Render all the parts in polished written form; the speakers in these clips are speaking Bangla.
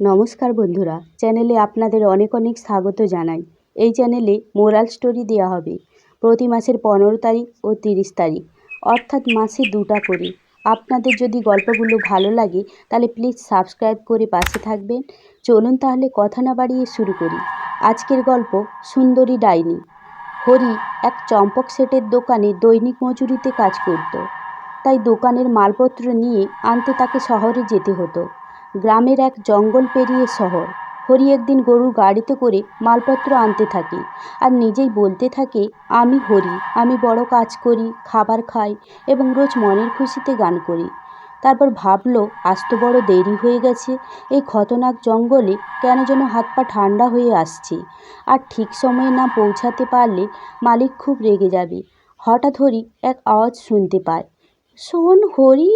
নমস্কার বন্ধুরা, চ্যানেলে আপনাদের অনেক অনেক স্বাগত জানাই। এই চ্যানেলে মোরাল স্টোরি দেওয়া হবে প্রতি মাসের 15 তারিখ ও 30 তারিখ, অর্থাৎ মাসে 2টা করে। আপনাদের যদি গল্পগুলো ভালো লাগে তাহলে প্লিজ সাবস্ক্রাইব করে পাশে থাকবেন। চলুন তাহলে কথা না বাড়িয়ে শুরু করি। আজকের গল্প সুন্দরী ডাইনি। হরি এক চম্পক সেটের দোকানে দৈনিক মজুরিতে কাজ করত, তাই দোকানের মালপত্র নিয়ে আনতে তাকে শহরে যেতে হতো। গ্রামের এক জঙ্গল পেরিয়ে শহর। হরি একদিন গরুর গাড়িতে করে মালপত্র আনতে থাকে আর নিজেই বলতে থাকে, আমি হরি, আমি বড় কাজ করি, খাবার খাই এবং রোজ মনের খুশিতে গান করি। তারপর ভাবলো, আজ তো বড় দেরি হয়ে গেছে। এই খতরনাক জঙ্গলে কেন যেন হাত পা ঠান্ডা হয়ে আসছে, আর ঠিক সময়ে না পৌঁছাতে পারলে মালিক খুব রেগে যাবে। হঠাৎ হরি এক আওয়াজ শুনতে পায়, শোন হরি।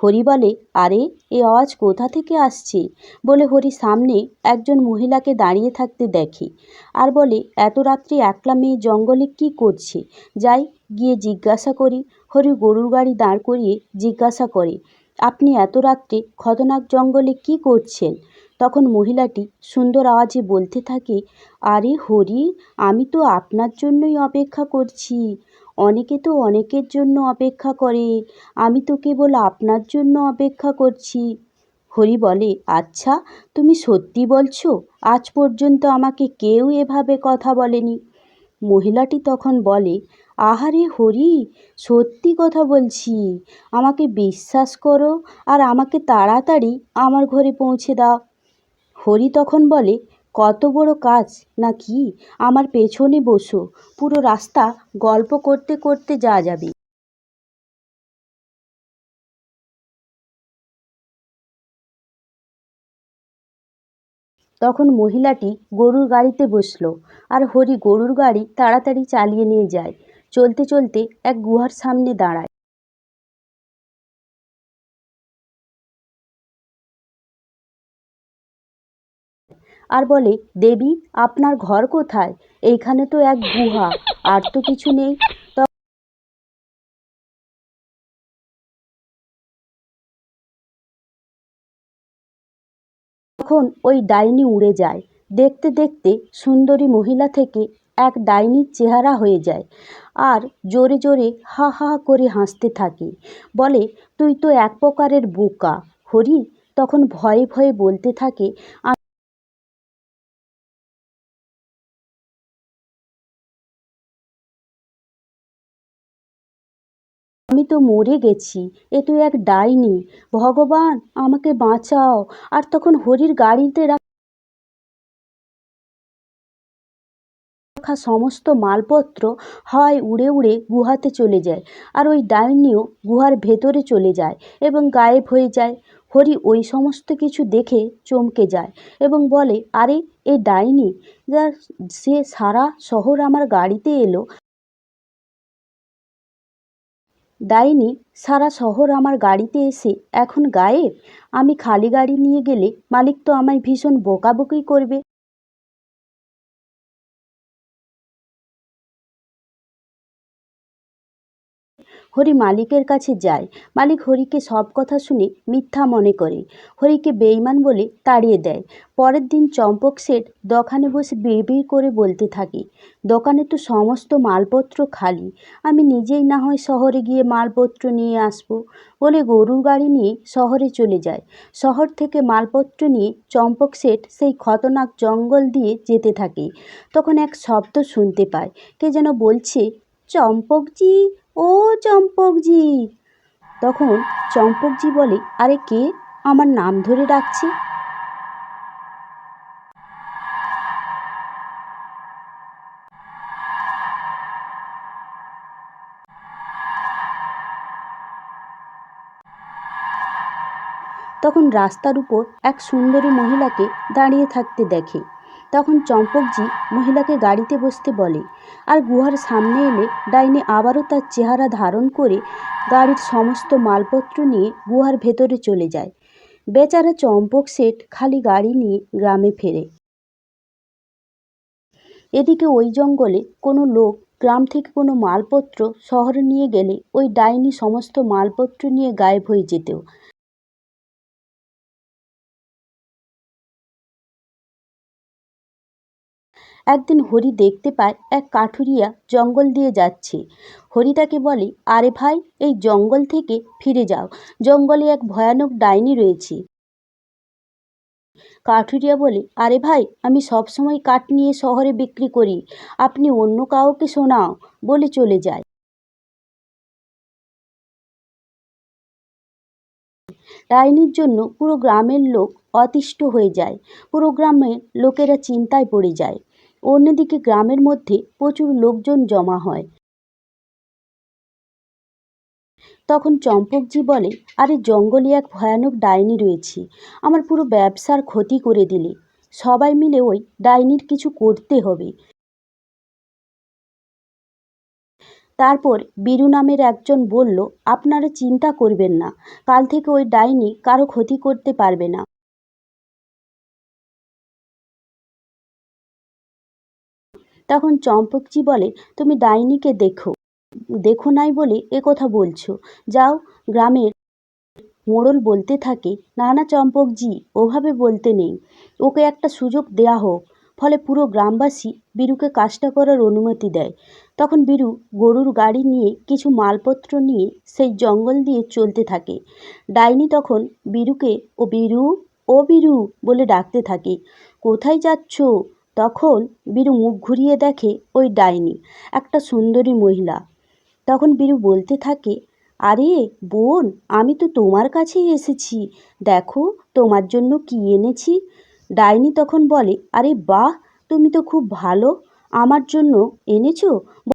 হরি বলে, আরে এ আওয়াজ কোথা থেকে আসছে? বলে হরি সামনে একজন মহিলাকে দাঁড়িয়ে থাকতে দেখে আর বলে, এত রাত্রি একলা মেয়ে জঙ্গলে কি করছে? যাই গিয়ে জিজ্ঞাসা করি। হরি গরুর গাড়ি দাঁড় করিয়ে জিজ্ঞাসা করে, আপনি এত রাত্রে খতরনাক জঙ্গলে কি করছেন? তখন মহিলাটি সুন্দর আওয়াজে বলতে থাকে, আরে হরি, আমি তো আপনার জন্যই অপেক্ষা করছি। অনেকে তো অনেকের জন্য অপেক্ষা করে, আমি তো কেবল আপনার জন্য অপেক্ষা করছি। হরি বলে, আচ্ছা, তুমি সত্যি বলছো? আজ পর্যন্ত আমাকে কেউ এভাবে কথা বলেনি। মহিলাটি তখন বলে, আহারে হরি, সত্যি কথা বলছি, আমাকে বিশ্বাস করো আর আমাকে তাড়াতাড়ি আমার ঘরে পৌঁছে দাও। হরি তখন বলে, কত বড় কাজ নাকি? আমার পেছনে বসো, পুরো রাস্তা গল্প করতে করতে যাওয়া যাবে। তখন মহিলাটি গরুর গাড়িতে বসলো আর হরি গরুর গাড়ি তাড়াতাড়ি চালিয়ে নিয়ে যায়। চলতে চলতে এক গুহার সামনে দাঁড়ায় আর বলে, দেবী, আপনার ঘর কোথায়? এইখানে তো এক গুহা, আর তো কিছু নেই। তখন ওই ডাইনি উড়ে যায়। দেখতে দেখতে সুন্দরী মহিলা থেকে এক ডাইনির চেহারা হয়ে যায় আর জোরে জোরে হা হা করে হাসতে থাকে। বলে, তুই তো এক প্রকারের বোকা। হরি তখন ভয়ে ভয়ে বলতে থাকে, আমি তো মরে গেছি, এ তো এক ডাইনি, ভগবান আমাকে বাঁচাও। আর তখন হরির গাড়িতে রাখা সমস্ত মালপত্র হাওয়ায় উড়ে উড়ে গুহাতে চলে যায় আর ওই ডাইনিও গুহার ভেতরে চলে যায় এবং গায়েব হয়ে যায়। হরি ওই সমস্ত কিছু দেখে চমকে যায় এবং বলে, আরে এই ডাইনি, যা সে সারা শহর আমার গাড়িতে এলো, ডাইনি সারা শহর আমার গাড়িতে এসে এখন গায়েব। আমি খালি গাড়ি নিয়ে গেলে মালিক তো আমায় ভীষণ বকাবকি করবে। হরি মালিকের কাছে যায়। মালিক হরিকে সব কথা শুনে মিথ্যা মনে করে হরিকে বেঈমান বলে তাড়িয়ে দেয়। পরের দিন চম্পক শেঠ দোকানে বসে বিড়বিড় করে বলতে থাকে, দোকানে তো সমস্ত মালপত্র খালি, আমি নিজেই না হয় শহরে গিয়ে মালপত্র নিয়ে আসবো। বলে গরুর গাড়ি নিয়ে শহরে চলে যায়। শহর থেকে মালপত্র নিয়ে চম্পক শেঠ সেই খতরনাক জঙ্গল দিয়ে যেতে থাকে। তখন এক শব্দ শুনতে পায়, কে যেন বলছে, চম্পকজি, ও চম্পকজি। তখন চম্পকজি বলে, আরে কে আমার নাম ধরে ডাকছে? তখন রাস্তার উপর এক সুন্দরী মহিলাকে দাঁড়িয়ে থাকতে দেখে। তখন চম্পকজি মহিলাকে গাড়িতে বসতে বলে আর গুহার সামনে এলে ডাইনি আবারও তার চেহারা ধারণ করে গাড়ির সমস্ত মালপত্র নিয়ে গুহার ভেতরে চলে যায়। বেচারা চম্পক শেঠ খালি গাড়ি নিয়ে গ্রামে ফেরে। এদিকে ওই জঙ্গলে কোনো লোক গ্রাম থেকে কোনো মালপত্র শহরে নিয়ে গেলে ওই ডাইনি সমস্ত মালপত্র নিয়ে গায়েব হয়ে যেত। একদিন হরি দেখতে পায় এক কাঠুরিয়া জঙ্গল দিয়ে যাচ্ছে। হরি তাকে বলে, আরে ভাই, এই জঙ্গল থেকে ফিরে যাও, জঙ্গলে এক ভয়ানক ডাইনি রয়েছে। কাঠুরিয়া বলে, আরে ভাই, আমি সবসময় কাঠ নিয়ে শহরে বিক্রি করি, আপনি অন্য কাউকে শোনাও, বলে চলে যায়। ডাইনির জন্য পুরো গ্রামের লোক অতিষ্ঠ হয়ে যায়। পুরো গ্রামের লোকেরা চিন্তায় পড়ে যায়। অন্যদিকে গ্রামের মধ্যে প্রচুর লোকজন জমা হয়। তখন চম্পকজি বলে, আরে জঙ্গলে এক ভয়ানক ডাইনি রয়েছে, আমার পুরো ব্যবসার ক্ষতি করে দিলে। সবাই মিলে ওই ডাইনির কিছু করতে হবে। তারপর বীরু নামের একজন বলল, আপনারা চিন্তা করবেন না, কাল থেকে ওই ডাইনি কারো ক্ষতি করতে পারবে না। তখন চম্পকজি বলে, তুমি ডাইনিকে দেখো দেখো নাই বলে এ কথা বলছো, যাও। গ্রামের মোড়ল বলতে থাকে, না না চম্পকজি, ওভাবে বলতে নেই, ওকে একটা সুযোগ দেয়া হোক। ফলে পুরো গ্রামবাসী বীরুকে কাজটা করার অনুমতি দেয়। তখন বীরু গরুর গাড়ি নিয়ে কিছু মালপত্র নিয়ে সেই জঙ্গল দিয়ে চলতে থাকে। ডাইনি তখন বীরুকে ও বীরু, ও বীরু বলে ডাকতে থাকে, কোথায় যাচ্ছ? তখন বীরু মুখ ঘুরিয়ে দেখে ওই ডাইনি একটা সুন্দরী মহিলা। তখন বীরু বলতে থাকে, আরে বোন, আমি তো তোমার কাছেই এসেছি, দেখো তোমার জন্য কি এনেছি। ডাইনি তখন বলে, আরে বাহ, তুমি তো খুব ভালো, আমার জন্য এনেছো।